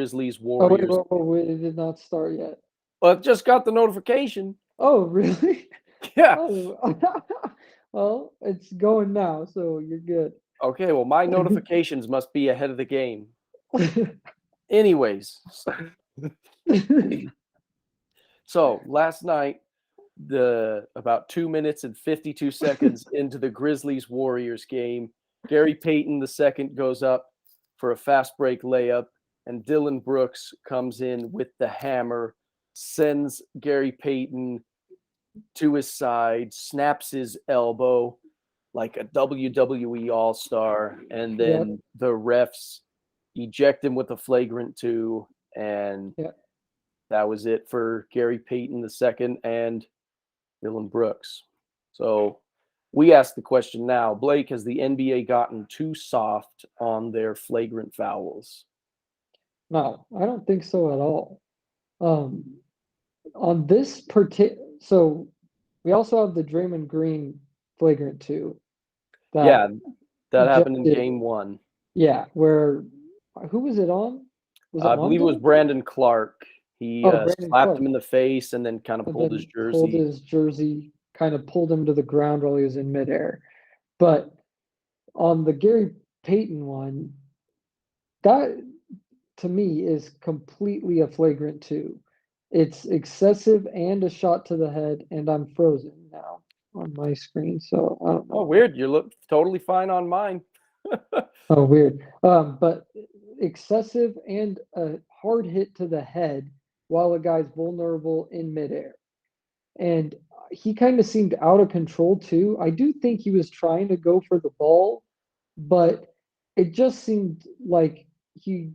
Grizzlies Oh, wait, Warriors. wait, it did not start yet. Well, just got the notification. Oh, really? Yeah. Oh, well, it's going now, so you're good. Okay, well, my notifications must be ahead of the game. Anyways, so last night, the about 2 minutes and 52 seconds into the Grizzlies Warriors game, Gary Payton II goes up for a fast break layup, and Dylan Brooks comes in with the hammer, sends Gary Payton to his side, snaps his elbow like a WWE All Star, and Yep, then the refs eject him with a flagrant two, and yep. that was it for Gary Payton II and Dylan Brooks. So we ask the question now, Blake, has the NBA gotten too soft on their flagrant fouls? No, I don't think so at all. Um, on this so we also have the Draymond Green flagrant two that Yeah, that happened in ejected. game one. Yeah, where who was it on? Was it I on believe it was Dylan Brooks? Brandon Clark. He Oh, Brandon slapped him Clark, in the face and then kind of and pulled his then pulled jersey. his jersey, kind of pulled him to the ground while he was in midair. But on the Gary Payton one, that to me is completely a flagrant two. It's excessive and a shot to the head, and I'm frozen now on my screen, so I don't Oh, know. weird. You look totally fine on mine. Oh, weird. But excessive and a hard hit to the head while a guy's vulnerable in midair. And he kind of seemed out of control too. I do think he was trying to go for the ball, but it just seemed like he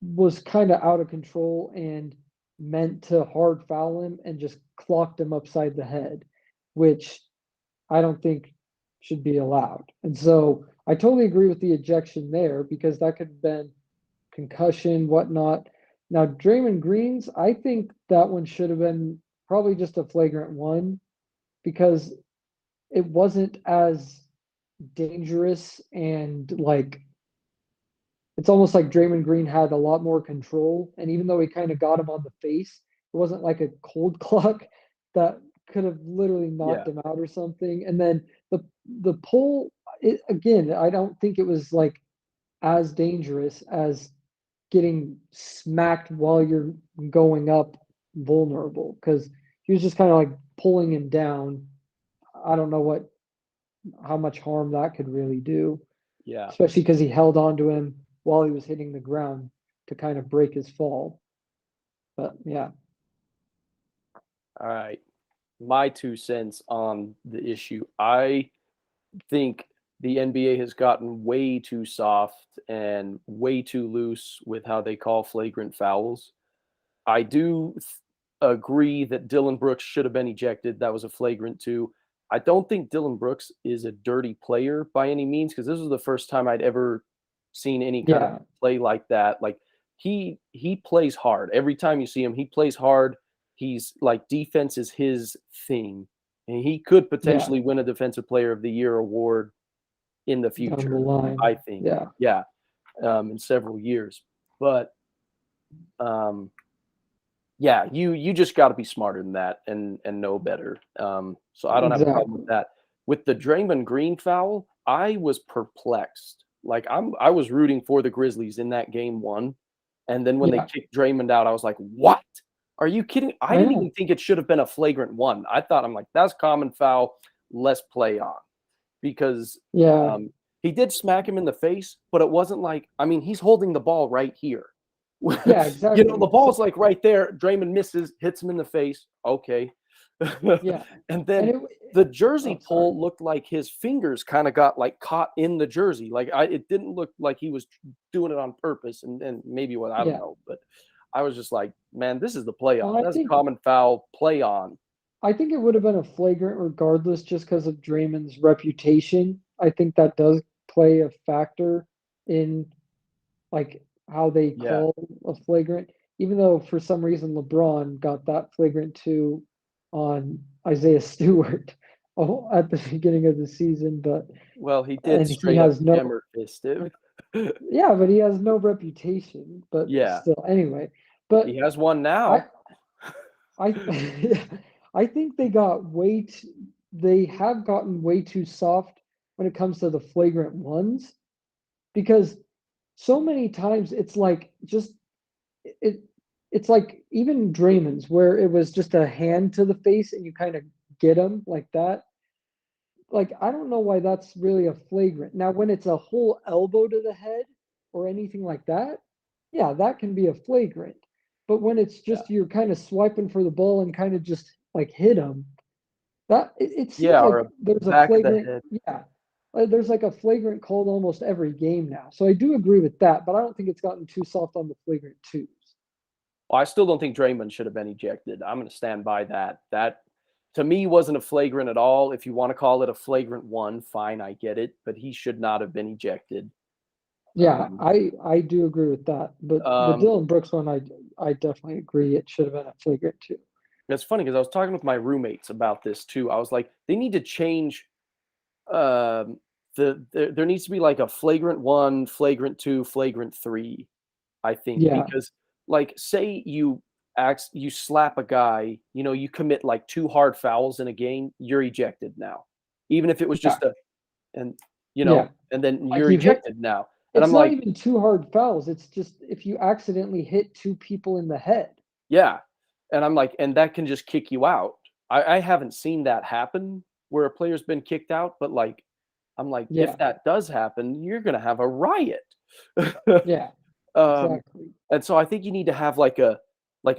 was kind of out of control and meant to hard foul him and just clocked him upside the head, which I don't think should be allowed. And so I totally agree with the ejection there because that could have been concussion, whatnot. Now, Draymond Green's, I think that one should have been probably just a flagrant one because it wasn't as dangerous and like it's almost like Draymond Green had a lot more control. And even though he kind of got him on the face, it wasn't like a cold clock that could have literally knocked Yeah. him out or something. And then the pull, again, I don't think it was like as dangerous as getting smacked while you're going up vulnerable because he was just kind of like pulling him down. I don't know how much harm that could really do, Yeah. especially because he held on to him while he was hitting the ground to kind of break his fall. But yeah, All right. My 2 cents on the issue. I think the NBA has gotten way too soft and way too loose with how they call flagrant fouls. I do agree that Dylan Brooks should have been ejected. That was a flagrant two. I don't think Dylan Brooks is a dirty player by any means because this was the first time I'd ever seen any kind of yeah, play like that. Like he plays hard. Every time you see him, he plays hard. He's like defense is his thing. And he could yeah, potentially win a defensive player of the year award in the down the future, line. I think. Yeah, Yeah. In several years. But um yeah, you just got to be smarter than that and know better. So I don't have a problem with exactly. that. With the Draymond Green foul, I was perplexed. Like I was rooting for the Grizzlies in that game one, and then when they Yeah, kicked Draymond out, I was like, "What? Are you kidding?" I I didn't know. even think it should have been a flagrant one. I thought I'm like, "That's common foul. Let's play on," because Yeah, um, he did smack him in the face, but it wasn't like I mean he's holding the ball right here. yeah, The exactly. So ball's like right there. Draymond misses, hits him in the face. Okay. yeah, And and then it. the Oh, jersey sorry. pull looked like his fingers kind of got like caught in the jersey. Like it didn't look like he was doing it on purpose. And maybe what I don't Yeah. know, but I was just like, man, this is the play Well, on. That's a common foul play on. I think it would have been a flagrant regardless, just because of Draymond's reputation. I think that does play a factor in like how they Yeah. call a flagrant, even though for some reason LeBron got that flagrant two on Isaiah Stewart at the beginning of the season, but Well, he did and he straight up has no hammer fist it. Yeah, but he has no reputation, but Yeah, still, anyway. he But has one I now. I I think they have gotten way too soft when it comes to the flagrant ones because so many times it's like just it it's like even Draymond's where it was just a hand to the face and you kind of get him like that. Like I don't know why that's really a flagrant. Now when it's a whole elbow to the head or anything like that, yeah, that can be a flagrant. But when it's Yeah, just you're kind of swiping for the ball and kind of just like hit him, that it seems yeah, or like a there's a back of the flagrant, head. yeah. There's like a flagrant called almost every game now. So I do agree with that, but I don't think it's gotten too soft on the flagrant twos. Well, I still don't think Draymond should have been ejected. I'm going to stand by that. That to me wasn't a flagrant at all. If you want to call it a flagrant one, fine, I get it, but he should not have been ejected. Yeah, Um, I do agree with that. But the um, Dylan Brooks one, I definitely agree. It should have been a flagrant two. it's funny because I was talking with my roommates about this too. I was like, they need to change. Um, there needs to be like a flagrant one, flagrant two, flagrant three. I think Yeah, because like say you slap a guy, you commit like two hard fouls in a game, you're ejected now. Even if it was yeah, just a and yeah. and then Like you're you hit. ejected now. And It's I'm not like, even two hard fouls. It's just if you accidentally hit two people in the head. yeah. And I'm like, and that can just kick you out. I haven't seen that happen where a player's been kicked out, but like I'm like, if Yeah, that does happen, you're gonna have a riot. yeah, Um, exactly. and so I think you need to have like a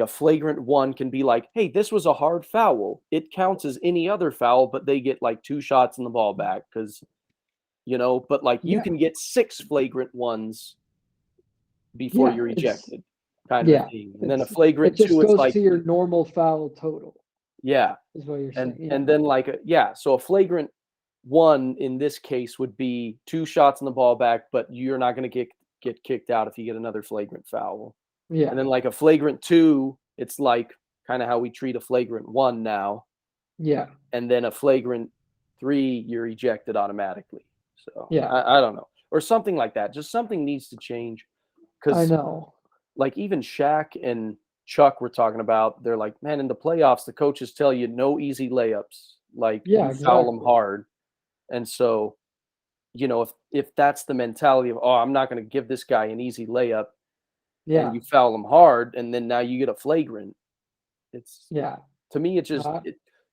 flagrant one can be like, hey, this was a hard foul. It counts as any other foul, but they get like two shots in the ball back because but like you Yeah, can get six flagrant ones before yeah. you're It's ejected, kind of a yeah. thing. And then a It flagrant just two, it's goes like, to your normal foul total, yeah, is what you're saying. and Yeah, then like yeah, so a flagrant one in this case would be two shots in the ball back, but you're not going to get kicked out if you get another flagrant foul. yeah, And then like a flagrant two, it's like kind of how we treat a flagrant one now. yeah, And then a flagrant three, you're ejected automatically. So yeah. I don't know. Or something like that. Just something needs to change. I Because know. like even Shaq and Chuck were talking about, they're like, man, in the playoffs, the coaches tell you no easy layups. Like Yeah, you foul them exactly. hard. And so, if that's the mentality of, oh, I'm not going to give this guy an easy layup, and Yeah, you foul him hard, and then now you get a flagrant. It's yeah. to me, it just Uh,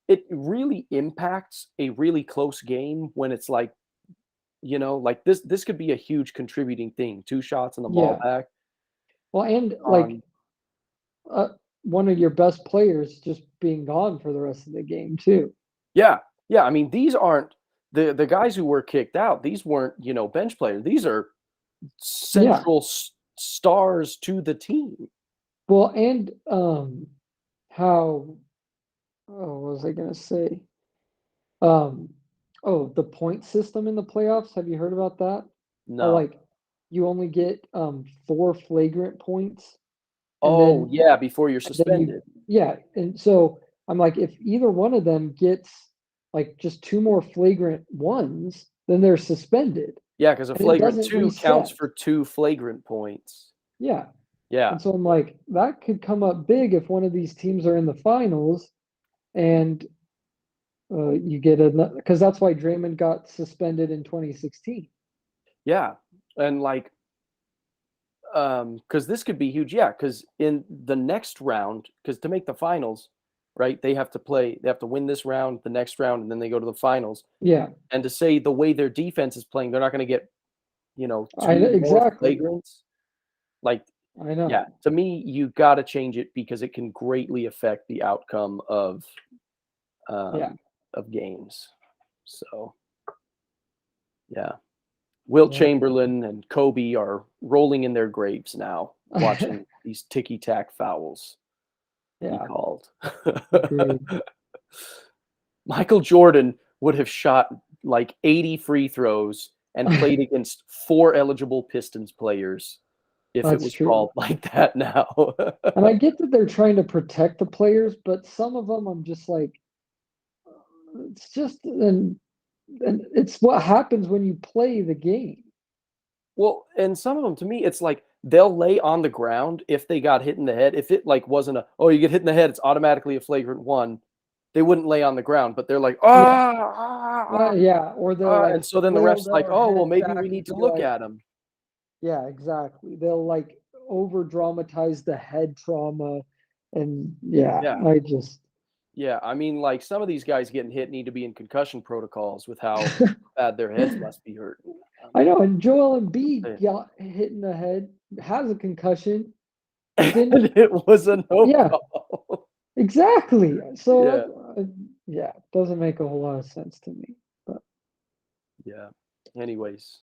it really impacts a really close game when it's like, like this could be a huge contributing thing. Two shots in the ball yeah. back Well, and like on uh, one of your best players just being gone for the rest of the game too. yeah. Yeah, I mean, these aren't the guys who were kicked out, these weren't, bench players. These are Yeah. central stars to the team. Well, and how oh, what was I gonna say? Um, oh, the point system in the playoffs. Have you heard about that? How No. like you only get four flagrant points, and Oh, then yeah, before you're and then you suspended. yeah, and so I'm like, if either one of them gets like just two more flagrant ones, then they're suspended, Yeah, because a and it flagrant doesn't 2 counts reset. for 2 flagrant points. Yeah, Yeah. and so I'm like, that could come up big if one of these teams are in the finals and you get another because that's why Draymond got suspended in 2016. Yeah, and, like, because this could be huge, yeah. Because in the next round, because to make the finals, right, they have to win this round, the next round, and then they go to the finals, Yeah, and to say the way their defense is playing, they're not gonna get, I 2 know more exactly. flagrants, like, I yeah, know. to me, you gotta change it because it can greatly affect the outcome Yeah, of games. So, yeah. Wilt yeah, Chamberlain and Kobe are rolling in their graves now, watching these ticky tack fouls be yeah. called. Agreed. Michael Jordan would have shot like 80 free throws and played against four eligible Pistons players if it That's was true. called like that now. And I get that they're trying to protect the players, but some of them I'm just like, it's just and it's what happens when you play the game. Well, and some of them, to me, it's like they'll lay on the ground if they got hit in the head. If it like wasn't a, oh, you get hit in the head, it's automatically a flagrant one. They wouldn't lay on the ground, but they're like, Yeah, ah, yeah, or they'll and like so then the flail ref's like, their oh, well, head maybe we back and need to be look like, at him. yeah, exactly. They'll like over dramatize the head trauma, and yeah, Yeah, I just yeah. I mean, like some of these guys getting hit need to be in concussion protocols with how bad their heads must be hurting. I I know. mean, And Joel Embiid eh, got hit in the head, has a concussion, didn't. and it was a no Yeah, call. exactly. So Yeah, yeah, doesn't make a whole lot of sense to me. But yeah. Anyways.